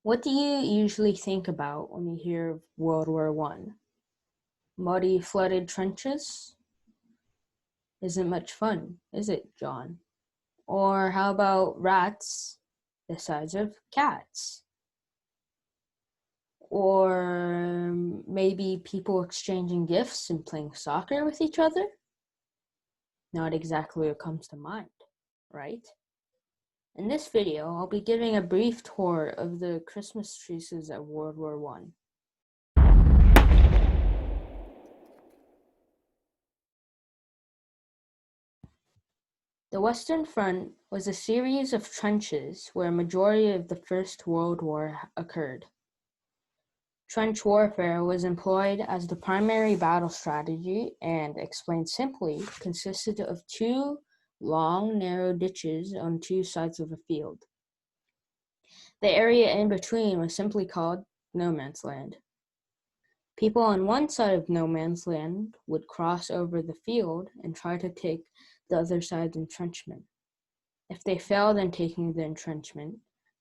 What do you usually think about when you hear of World War One? Muddy, flooded trenches? Isn't much fun, is it, John? Or how about rats the size of cats? Or maybe people exchanging gifts and playing soccer with each other? Not exactly what comes to mind, right? In this video, I'll be giving a brief tour of the Christmas truces at World War One. The Western Front was a series of trenches where a majority of the First World War occurred. Trench warfare was employed as the primary battle strategy and, explained simply, consisted of two long, narrow ditches on two sides of a field. The area in between was simply called no man's land. People on one side of no man's land would cross over the field and try to take the other side's entrenchment. If they failed in taking the entrenchment,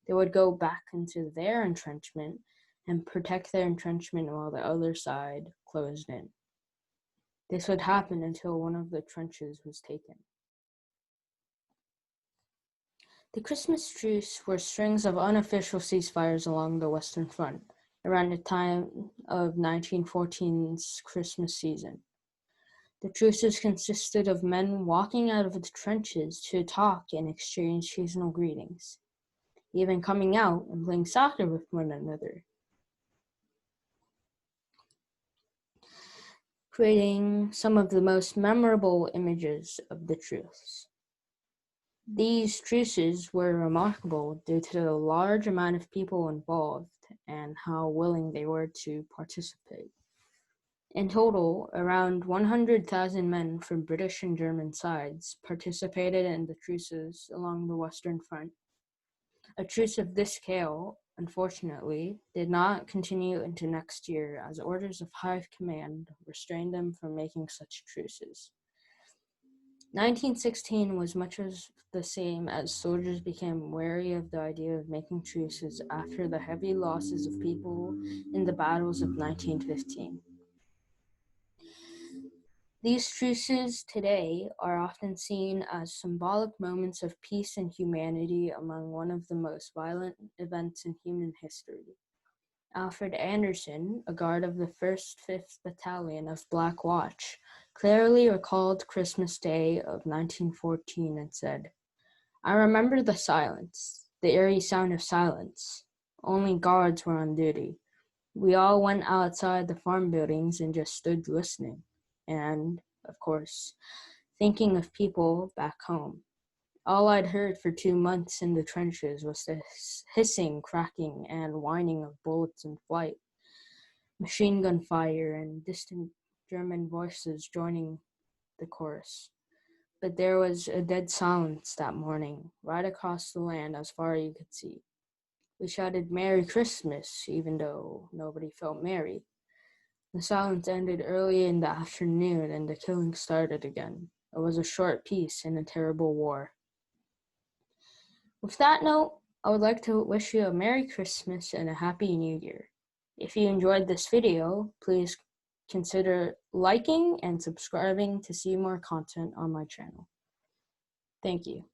they would go back into their entrenchment and protect their entrenchment while the other side closed in. This would happen until one of the trenches was taken. The Christmas Truce were strings of unofficial ceasefires along the Western Front around the time of 1914's Christmas season. The truces consisted of men walking out of the trenches to talk and exchange seasonal greetings, even coming out and playing soccer with one another, creating some of the most memorable images of the truce. These truces were remarkable due to the large amount of people involved and how willing they were to participate. In total, around 100,000 men from British and German sides participated in the truces along the Western Front. A truce of this scale, unfortunately, did not continue into next year as orders of high command restrained them from making such truces. 1916 was much as the same as soldiers became wary of the idea of making truces after the heavy losses of people in the battles of 1915. These truces today are often seen as symbolic moments of peace and humanity among one of the most violent events in human history. Alfred Anderson, a guard of the 1st 5th Battalion of Black Watch, clearly recalled Christmas Day of 1914 and said, "I remember the silence, the eerie sound of silence. Only guards were on duty. We all went outside the farm buildings and just stood listening. And, of course, thinking of people back home. All I'd heard for 2 months in the trenches was the hissing, cracking, and whining of bullets in flight, machine gun fire, and distant German voices joining the chorus. But there was a dead silence that morning, right across the land as far as you could see. We shouted Merry Christmas, even though nobody felt merry. The silence ended early in the afternoon and the killing started again. It was a short peace in a terrible war." With that note, I would like to wish you a Merry Christmas and a Happy New Year. If you enjoyed this video, please consider liking and subscribing to see more content on my channel. Thank you.